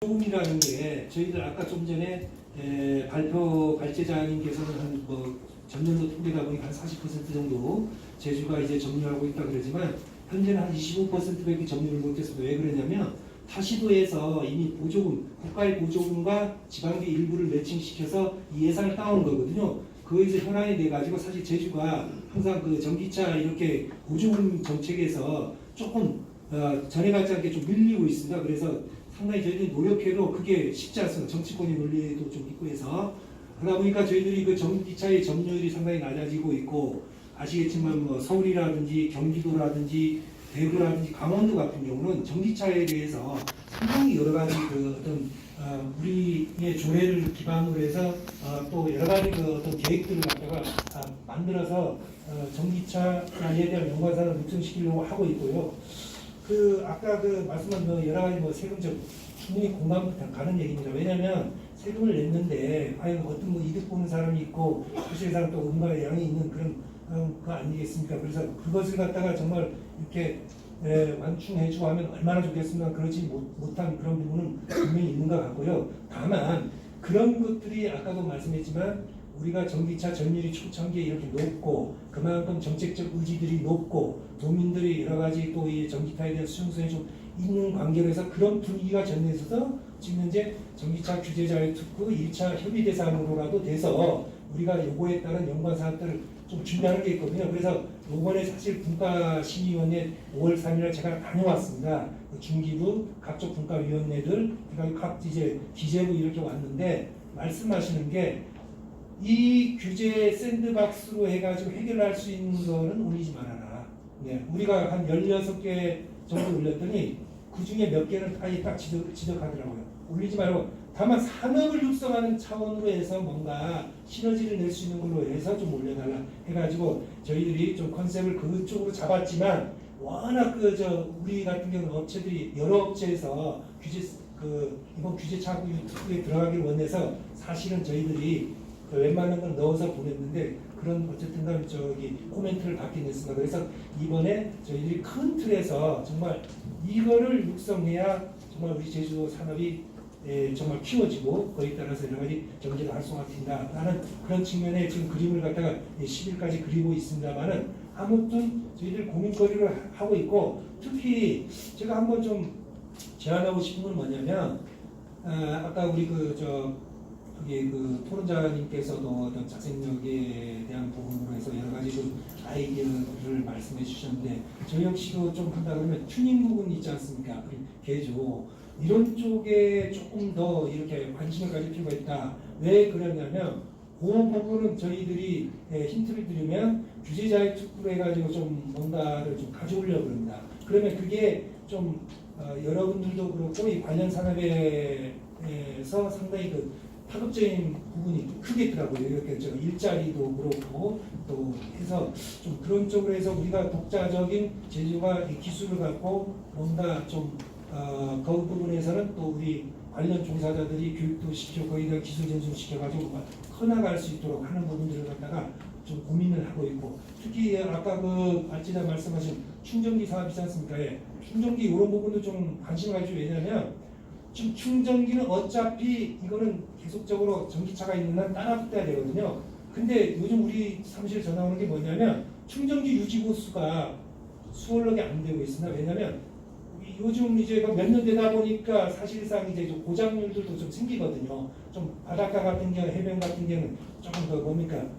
보조금이라는 게 저희들 아까 좀 전에 발제자님께서는 한 전년도 통계다 보니까 한 40% 정도 제주가 이제 점유하고 있다 그러지만 현재는 한 25%밖에 점유를 못했습니다. 왜 그러냐면 타시도에서 이미 보조금, 국가의 보조금과 지방계 일부를 매칭시켜서 이 예산을 따온 거거든요. 거기서 현황이 돼가지고 사실 제주가 항상 그 전기차 이렇게 보조금 정책에서 조금 전에 같지 않게 좀 밀리고 있습니다. 그래서 상당히 저희들이 노력해도 그게 쉽지 않습니다. 정치권의 논리도 좀 있고 해서 그러다 보니까 저희들이 그 전기차의 점유율이 상당히 낮아지고 있고 아시겠지만 서울이라든지 경기도라든지 대구라든지 강원도 같은 경우는 전기차에 대해서 상당히 여러 가지 그 어떤 우리의 조례를 기반으로 해서 또 여러 가지 그 어떤 계획들을 갖다가 만들어서 전기차에 대한 연관산을 육성시키려고 하고 있고요. 아까 말씀한 여러 가지 세금적 충분히 공감 가는 얘기입니다. 왜냐하면 세금을 냈는데 과연 어떤 이득 보는 사람이 있고 사실상 또 음반의 양이 있는 그런 거 아니겠습니까? 그래서 그것을 갖다가 정말 이렇게 완충해주고 하면 얼마나 좋겠습니까? 그러지 못한 그런 부분은 분명히 있는 것 같고요. 다만 그런 것들이 아까도 말씀했지만 우리가 전기차 점유율이 초창기에 이렇게 높고 그만큼 정책적 의지들이 높고 도민들이 여러 가지 또 이 전기차에 대한 수용성이 좀 있는 관계로 해서 그런 분위기가 전해져서 지금 현재 전기차 규제 자유 특구 1차 협의 대상으로라도 돼서 우리가 요거에 따른 연관 사업들을 좀 준비하는 게 있거든요. 그래서 요번에 사실 분과심의위원회 5월 3일에 제가 다녀왔습니다. 중기부 각종 분과위원회들 각 이제 기재부 이렇게 왔는데 말씀하시는 게 이 규제 샌드박스로 해가지고 해결할 수 있는 거는 올리지 말아라. 네, 우리가 한 16개 정도 올렸더니 그 중에 몇 개는 아예 딱 지적하더라고요. 올리지 말고 다만 산업을 육성하는 차원으로 해서 뭔가 시너지를 낼 수 있는 걸로 해서 좀 올려달라 해가지고 저희들이 좀 컨셉을 그쪽으로 잡았지만 워낙 우리 같은 경우는 업체들이 여러 업체에서 이번 규제 차후 특구에 들어가길 원해서 사실은 저희들이 웬만한 건 넣어서 보냈는데 그런 어쨌든 간 코멘트를 받긴 했습니다. 그래서 이번에 저희들이 큰 틀에서 정말 이거를 육성해야 정말 우리 제주도 산업이 정말 키워지고 거기에 따라서 여러 가지 경제가 활성화된다 라는 그런 측면에 지금 그림을 갖다가 10일까지 그리고 있습니다만은 아무튼 저희들 고민거리를 하고 있고 특히 제가 한번 좀 제안하고 싶은 건 뭐냐면 아까 우리 토론자님께서도 어떤 자생력에 대한 부분으로 해서 여러 가지 아이디어를 말씀해 주셨는데 저 역시도 좀 한다 그러면 튜닝 부분 있지 않습니까? 개조 이런 쪽에 조금 더 이렇게 관심을 가질 필요가 있다. 왜 그러냐면 그 부분은 저희들이 힌트를 드리면 규제자의 특구로 해가지고 좀 뭔가를 좀 가져오려고 합니다. 그러면 그게 좀 여러분들도 그렇고 이 관련 산업에서 상당히 파급적인 부분이 크겠더라고요. 이렇게 일자리도 그렇고 또 해서 좀 그런 쪽으로 해서 우리가 독자적인 제주가 이 기술을 갖고 뭔가 좀 그 부분에서는 또 우리 관련 종사자들이 교육도 시키고 거기에 대한 기술 전수를 시켜가지고 커나갈 수 있도록 하는 부분들을 갖다가 좀 고민을 하고 있고 특히 아까 발제자 말씀하신 충전기 사업이지 않습니까? 충전기 이런 부분도 좀 관심을 가지고 왜냐하면 지금 충전기는 어차피 이거는 계속적으로 전기차가 있는 한 따라붙어야 되거든요. 근데 요즘 우리 사무실에 전화 오는 게 뭐냐면 충전기 유지 보수가 수월하게 안 되고 있습니다. 왜냐하면 요즘 이제 몇 년 되다 보니까 사실상 이제 좀 고장률들도 좀 생기거든요. 좀 바닷가 같은 경우, 해변 같은 경우는 조금 더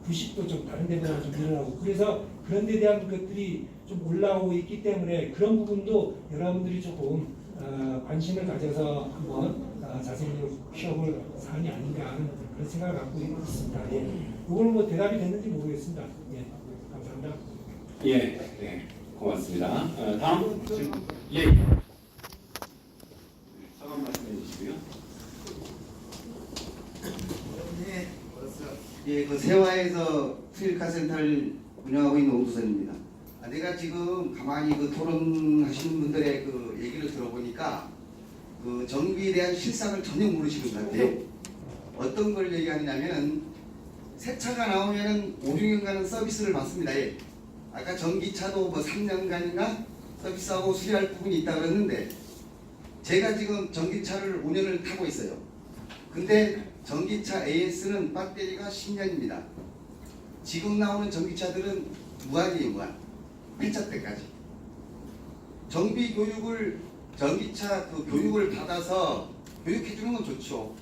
부식도 좀 다른 데보다 좀 일어나고 그래서 그런 데 대한 것들이 좀 올라오고 있기 때문에 그런 부분도 여러분들이 조금 관심을 가져서 한번 자세히 키워볼 사안이 아닌가 하는 그런 생각을 갖고 있습니다. 이걸 대답이 됐는지 모르겠습니다. 감사합니다. 고맙습니다. 다음 질문. 사과 말씀해 주시고요. 세화에서 수일카 센터를 운영하고 있는 오두선입니다. 내가 지금 가만히 토론하시는 분들의 얘기를 들어보니까 전기에 대한 실상을 전혀 모르시는 것 같아요. 어떤 걸 얘기하냐면 새 차가 나오면 5, 6년간은 서비스를 받습니다. 아까 전기차도 3년간인가 서비스하고 수리할 부분이 있다고 그랬는데 제가 지금 전기차를 5년을 타고 있어요. 근데 전기차 AS는 배터리가 10년입니다. 지금 나오는 전기차들은 무한이에요, 무한. 폐차 때까지. 정비 교육을, 전기차 그 교육을 받아서 교육해주는 건 좋죠.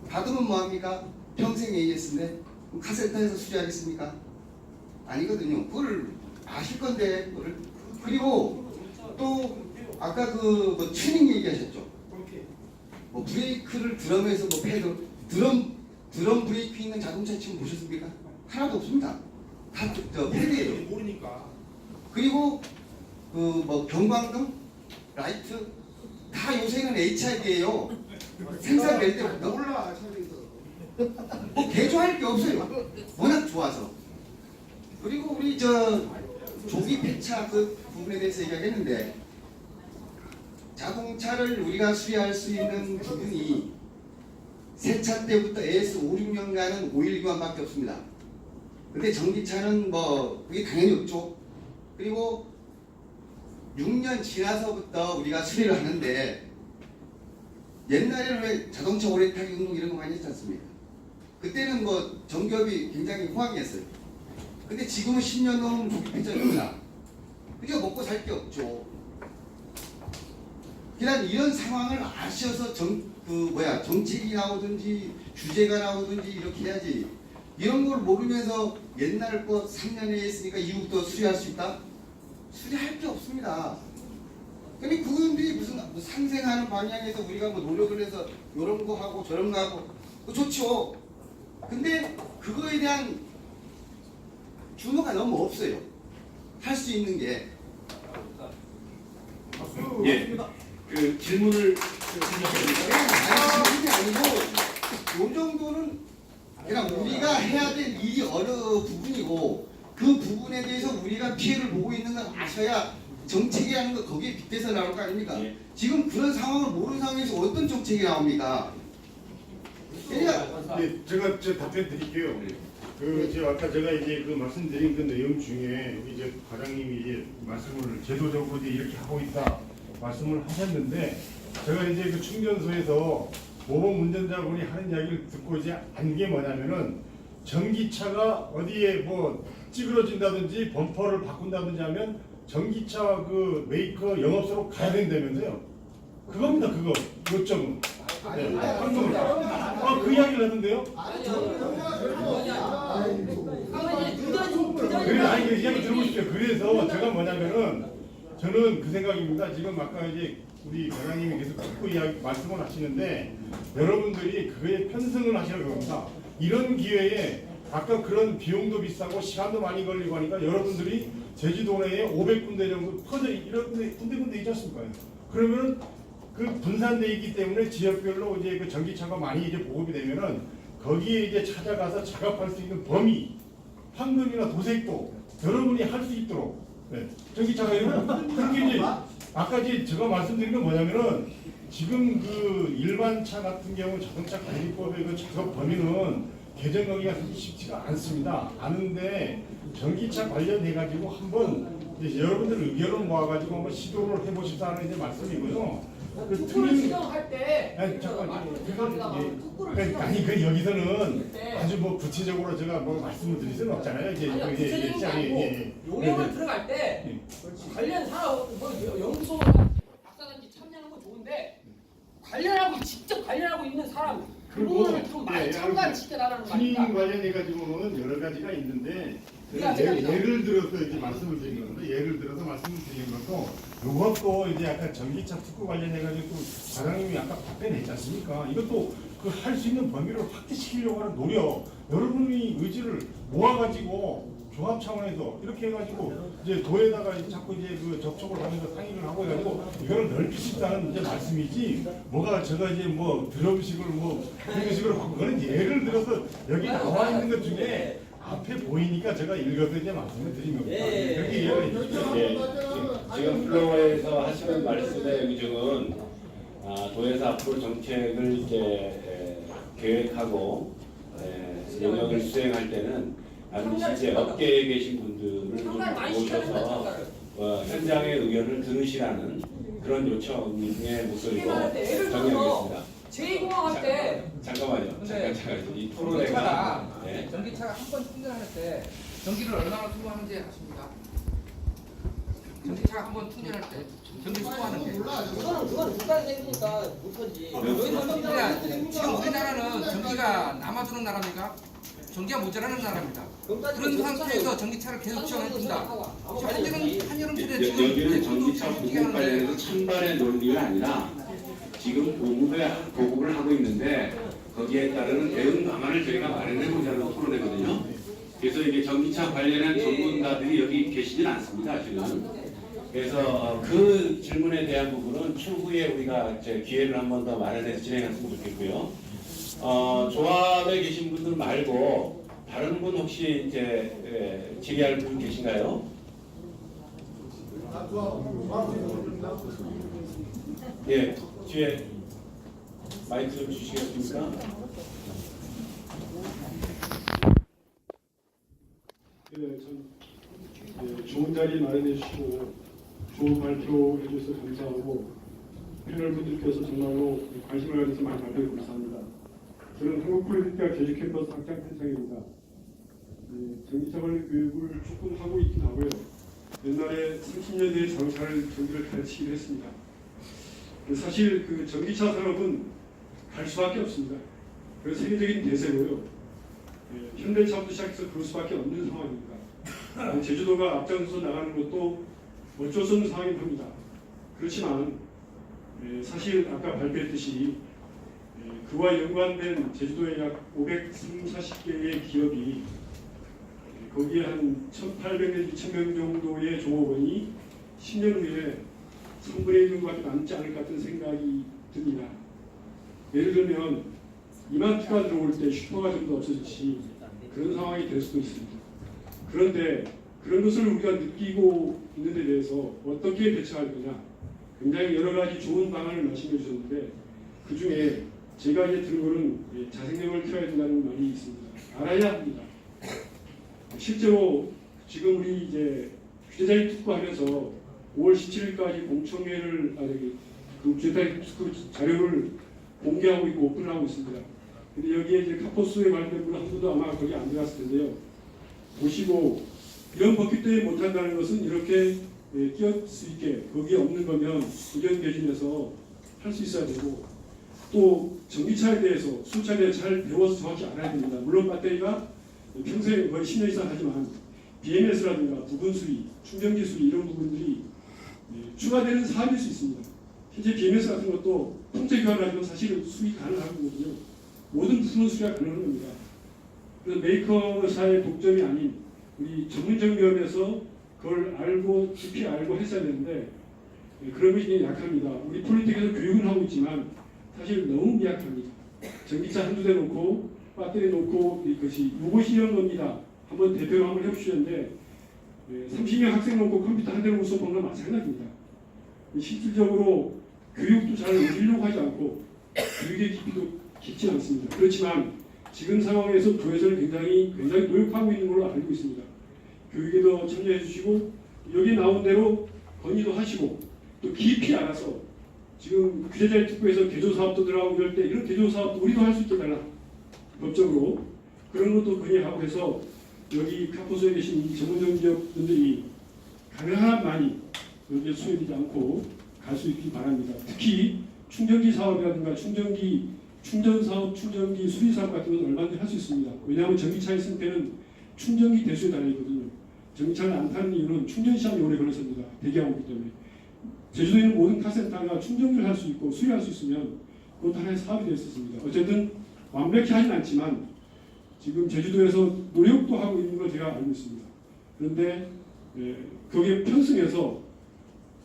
받으면 뭐합니까? 평생 AS인데 카센터에서 수리하겠습니까? 아니거든요. 그걸 아실 건데, 그걸. 그리고 또 아까 그 뭐 튜닝 얘기하셨죠. 뭐 브레이크를 드럼에서 뭐 패드, 드럼 브레이크 있는 자동차 지금 보셨습니까? 하나도 없습니다. 다 저 패드예요. 모르니까. 그리고 그 뭐 경광등, 라이트 다 요새는 HID예요. 생산될 때부터 몰라 차에서. 뭐 개조할 게 없어요. 워낙 좋아서. 그리고 우리 저 조기 폐차 그 부분에 대해서 얘기하겠는데, 자동차를 우리가 수리할 수 있는 부분이 세차 때부터 AS 5, 6년간은 오일 교환밖에 없습니다. 근데 전기차는 뭐 그게 당연히 없죠. 그리고 6년 지나서부터 우리가 수리를 하는데, 옛날에는 왜 자동차 오래 타기 운동 이런 거 많이 했지 않습니까? 그때는 뭐 정겹이 굉장히 호황이었어요. 근데 지금은 10년 넘으면 조기 폐차입니다. 그러니까 먹고 살 게 없죠. 그냥 이런 상황을 아셔서 정책이 나오든지 주제가 나오든지 이렇게 해야지. 이런 걸 모르면서 옛날 거 3년에 했으니까 이후부터 수리할 수 있다? 수리할 게 없습니다. 근데 그분들이 무슨 상생하는 방향에서 우리가 뭐 노력을 해서 이런 거 하고 저런 거 하고 좋죠. 근데 그거에 대한 규모가 너무 없어요. 할 수 있는 게. 예. 그 질문을 그게 아니고 요 정도는 그냥 우리가 해야 될 일이 어느 부분이고, 그 부분에 대해서 우리가 피해를 보고 있는 걸 아셔야 정책이라는 거 거기에 빗대서 나올 거 아닙니까? 예. 지금 그런 상황을 모르는 상황에서 어떤 정책이 나옵니까? 그러니까 네, 제가 답변 드릴게요. 아까 제가 이제 그 말씀드린 그 내용 중에 이제 과장님이 이제 말씀을 제도적으로 이제 이렇게 하고 있다 말씀을 하셨는데, 제가 이제 그 충전소에서 모범 운전자분이 하는 이야기를 듣고 이제 안 게 뭐냐면은, 전기차가 어디에 뭐 찌그러진다든지 범퍼를 바꾼다든지 하면 전기차 그 메이커 영업소로 가야 된다면서요. 그겁니다, 그거 요점은. 네, 그 이야기를 했는데요. 그래서 아니 그 이야기 들어보십시오. 그래서 제가 뭐냐면은, 저는 그 생각입니다. 지금 아까 이제 우리 과장님이 계속 듣고 이야기 말씀을 하시는데, 여러분들이 그거에 편승을 하시는 겁니다. 이런 기회에 아까 그런 비용도 비싸고 시간도 많이 걸리고 하니까 여러분들이 제주도 내에 500군데 정도 퍼져 이런 군데 있지 않습니까? 그러면 그 분산돼 있기 때문에 지역별로 이제 그 전기차가 많이 이제 보급이 되면은 거기에 이제 찾아가서 작업할 수 있는 범위, 황금이나 도색도 여러분이 할 수 있도록, 네, 전기차가 이런 그렇게 이제 아까 이제 제가 말씀드린 건 뭐냐면은, 지금 그 일반 차 같은 경우 자동차 관리법의 그 작업 범위는 개정하기가 쉽지가 않습니다. 아는데 전기차 관련해 가지고 한번 이제 여러분들 의견을 모아가지고 한번 시도를 해보시다는 이제 말씀이고요. 그 특구를 지정할 때 아니 잠깐 그건 특구를 이제 아니 그 여기서는 네. 아주 뭐 구체적으로 제가 뭐 말씀을 드릴 수는 없잖아요. 이제 아니요, 이게 구체적인 게 아니고 용역을 들어갈 때 예. 관련 사업 뭐 연구소 박사든지 참여하는 건 좋은데, 관련하고 직접 관련하고 있는 사람 그분을 좀 많이 참가시켜달라는 튜닝 말입니다. 관련해 가지고는 여러 가지가 있는데, 제가 예를 들어서 이제 말씀을 드리는 건데, 예를 들어서 말씀을 드리는 것도 이것도 이제 약간 전기차 특구 관련해 가지고 과장님이 아까 답변했지 않습니까? 이것도 그 할 수 있는 범위를 확대시키려고 하는 노력, 여러분이 의지를 모아가지고 조합 차원에서 이렇게 해가지고 이제 도에다가 이제 자꾸 이제 그 접촉을 하면서 상의를 하고 해가지고 이거를 넓히시다는 이제 말씀이지, 뭐가 제가 이제 뭐 드럼식을 뭐 그런 식으로 그거는 예를 들어서 여기 나와 있는 것 중에 앞에 보이니까 제가 읽어서 이제 말씀을 드린 겁니다. 그렇게 이해를 해주세요. 예. 지금 플로어에서 하시는 말씀의 의중은 도에서 앞으로 정책을 이제 계획하고 영역을 수행할 때는 이제 업계에 계신 분들을 좀 상당히 많이 시켜야 된다, 모셔서 생각을. 현장의 의견을 들으시라는 그런 요청의 목소리로 예를 들어서 정리하겠습니다. 제2공항 할때 잠깐만요. 네. 잠깐. 이 전기차가 토론회가 네. 전기차가 한 번 충전할 때 전기를 얼마나 소모하는지 아십니까? 전기차가 한 번 충전할 때 전기 소모하는 게 그거는 국가에 생기니까 못하지. 그냥 지금 우리나라는 전기가 남아도는 나라입니까? 전기가 모자라는 나라입니다. 그런 상태에서 전기차를 계속 지원해준다. 한여름철에 여기는 전기차 보급 관련해서 찬반의 논리가 아니라 지금 보급을 하고 있는데 거기에 따르는 대응 방안을 저희가 마련해 보자는 토론회거든요. 그래서 이게 전기차 관련한 전문가들이 여기 계시진 않습니다, 지금. 그래서 그 질문에 대한 부분은 추후에 우리가 이제 기회를 한 번 더 마련해서 진행했으면 좋겠고요. 조합에 계신 분들 말고 다른 분 혹시 이제 질의할 분 계신가요? 예, 뒤에 마이크 좀 주시겠습니까? 네, 참 좋은 자리 마련해 주시고 좋은 발표 해주셔서 감사하고 패널 분들께서 정말로 관심을 가져서 많이 발표해 감사합니다. 저는 한국폴리티카 계주 캠퍼스 학장 팬상입니다. 전기차 관련 교육을 조금 하고 있긴 하고요. 옛날에 30년 뒤에 자동차를 전기를 가르치기도 했습니다. 사실 그 전기차 산업은 갈 수밖에 없습니다. 그 세계적인 대세고요. 현대차부터 시작해서 그럴 수밖에 없는 상황입니다. 제주도가 앞장서서 나가는 것도 어쩔 수 없는 상황이긴 합니다. 그렇지만 사실 아까 발표했듯이 그와 연관된 제주도에 약 540개의 기업이 거기에 한 1,800명, 2,000명 정도의 종업원이 10년 후에 3분의 1정도밖에 남지 않을 것 같은 생각이 듭니다. 예를 들면 이마트가 들어올 때 슈퍼가 좀 더 없어지듯이 그런 상황이 될 수도 있습니다. 그런데 그런 것을 우리가 느끼고 있는 데 대해서 어떻게 대처할 거냐, 굉장히 여러 가지 좋은 방안을 말씀해 주셨는데 그 중에 제가 이제 들은 거는 자생력을 키워야 된다는 말이 있습니다. 알아야 합니다. 실제로 지금 우리 이제 규제자리 특구하면서 5월 17일까지 공청회를 그 규제자리 특구 자료를 공개하고 있고 오픈을 하고 있습니다. 근데 여기에 이제 카포스에 관련된 분은 한 분도 아마 거기 안 들어갔을 텐데요. 보시고 이런 법규 때문에 못한다는 것은 이렇게 끼어들 수 있게 거기에 없는 거면 의견 개진해서 할 수 있어야 되고 또 전기차에 대해서 수차에 대해서 잘 배워서 정확히 알아야 됩니다. 물론 배터리가 평소에 거의 10년 이상 하지만 BMS라든가 부분 수리, 충전기 수리 이런 부분들이 추가되는 사업일 수 있습니다. 실제 BMS 같은 것도 통째 교환을 하지만 사실 수리 가능하거든요. 모든 부품은 수리가 가능한 겁니다. 그래서 메이커사의 독점이 아닌 우리 전문적 기업에서 그걸 알고 깊이 알고 했어야 되는데 그런 것이 약합니다. 우리 폴리틱에서 교육은 하고 있지만 사실 너무 미약합니다. 전기차 한두 대 놓고 배터리 놓고 이것이 이런 겁니다. 한번 대표로 한번 해보시는데 30명 학생 놓고 컴퓨터 한 대 놓고 수업하는 건 마찬가지입니다. 실질적으로 교육도 잘 오시려고 하지 않고 교육의 깊이도 깊지 않습니다. 그렇지만 지금 상황에서 교회에서는 굉장히 노력하고 있는 걸로 알고 있습니다. 교육에도 참여해 주시고 여기 나온 대로 건의도 하시고 또 깊이 알아서 지금 규제자리 특구에서 개조사업도 들어가고 이럴 때 이런 개조사업도 우리도 할 수 있게 달라 법적으로 그런 것도 건의하고 해서 여기 카포스에 계신 전문적 기업분들이 가능한 많이 여기에 수혜되지 않고 갈 수 있기 바랍니다. 특히 충전기 사업이라든가 충전 사업, 충전기 수리 사업 같은 건 얼마든지 할 수 있습니다. 왜냐하면 전기차에 쓸 때는 충전기 대수에 달려 있거든요. 전기차를 안 타는 이유는 충전 시간이 오래 걸렸습니다. 대기하고 있기 때문에. 제주도에 있는 모든 카센터가 충전기를 할 수 있고 수리할 수 있으면 그것도 하나의 사업이 될 수 있습니다. 어쨌든 완벽히 하진 않지만 지금 제주도에서 노력도 하고 있는 걸 제가 알고 있습니다. 그런데 거기에 편승해서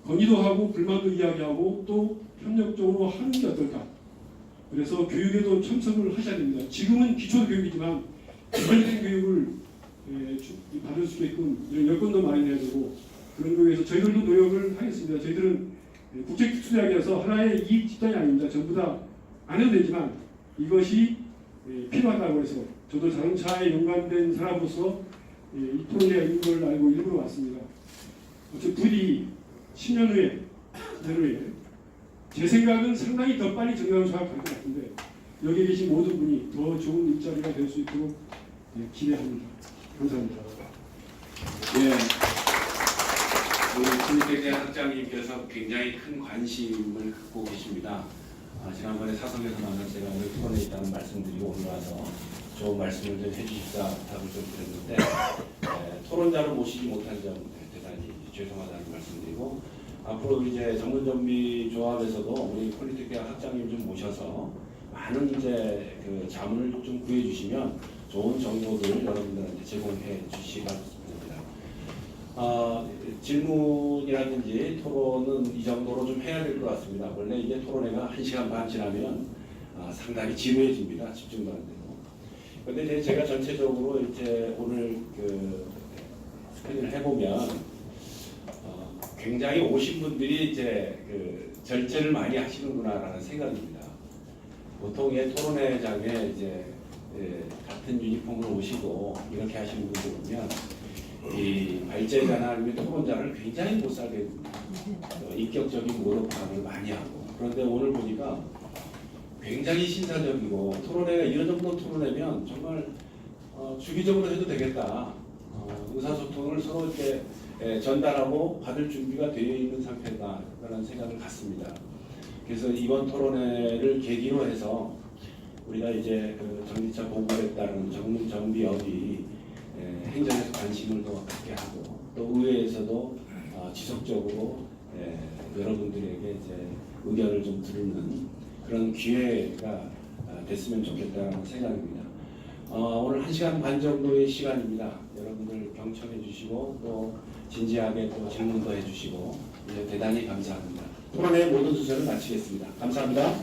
건의도 하고 불만도 이야기하고 또 협력적으로 하는 게 어떨까. 그래서 교육에도 참석을 하셔야 됩니다. 지금은 기초 교육이지만 기본적인 교육을 받을 수 있게끔 이런 여건도 마련해야 되고 그런 거에 대해서 저희들도 노력을 하겠습니다. 저희들은 국제특수대학이라서 하나의 이익 집단이 아닙니다. 전부 다 안 해도 되지만 이것이 필요하다고 해서 저도 자동차에 연관된 사람으로서 이 토론회가 있는 걸 알고 일부러 왔습니다. 부디 10년 후에 그대로예요. 제 생각은 상당히 더 빨리 정당 수합할 것 같은데 여기 계신 모든 분이 더 좋은 일자리가 될 수 있도록 기대합니다. 감사합니다. 예. 우리 김태재 학장님께서 굉장히 큰 관심을 갖고 계십니다. 지난번에 사석에서 만난 제가 오늘 토론에 있다는 말씀드리고 오늘 와서 좋은 말씀을 좀 해주십사 부탁을 좀 드렸는데 토론자를 모시지 못한 점 대단히 죄송하다는 말씀드리고 앞으로 이제 전문정비조합에서도 우리 폴리테크학 학장님 좀 모셔서 많은 이제 그 자문을 좀 구해주시면 좋은 정보들 여러분들한테 제공해 주시기 바랍니다. 질문이라든지 토론은 이 정도로 좀 해야 될 것 같습니다. 원래 이제 토론회가 1시간 반 지나면 상당히 지루해집니다. 집중도 안 되고. 근데 이제 제가 전체적으로 이제 오늘 그 스크린을 해보면 굉장히 오신 분들이 이제 그 절제를 많이 하시는구나라는 생각입니다. 보통 토론회장에 이제 같은 유니폼으로 오시고 이렇게 하시는 분들 보면 이 발제자나 아니면 토론자를 굉장히 못 살게 됩니다. 인격적인 모독 발언을 많이 하고 그런데 오늘 보니까 굉장히 신사적이고 토론회가 이런 정도 토론회면 정말 주기적으로 해도 되겠다. 의사소통을 서로 이렇게 전달하고 받을 준비가 되어 있는 상태다라는 생각을 갖습니다. 그래서 이번 토론회를 계기로 해서 우리가 이제 그 전기차 보급에 따른 정비업이 행정에서 관심을 더 갖게 하고 또 의회에서도 지속적으로 여러분들에게 이제 의견을 좀 듣는 그런 기회가 됐으면 좋겠다는 생각입니다. 오늘 1시간 반 정도의 시간입니다. 여러분들 경청해 주시고 또 진지하게 또 질문도 해주시고 대단히 감사합니다. 토론회 모든 순서를 마치겠습니다. 감사합니다.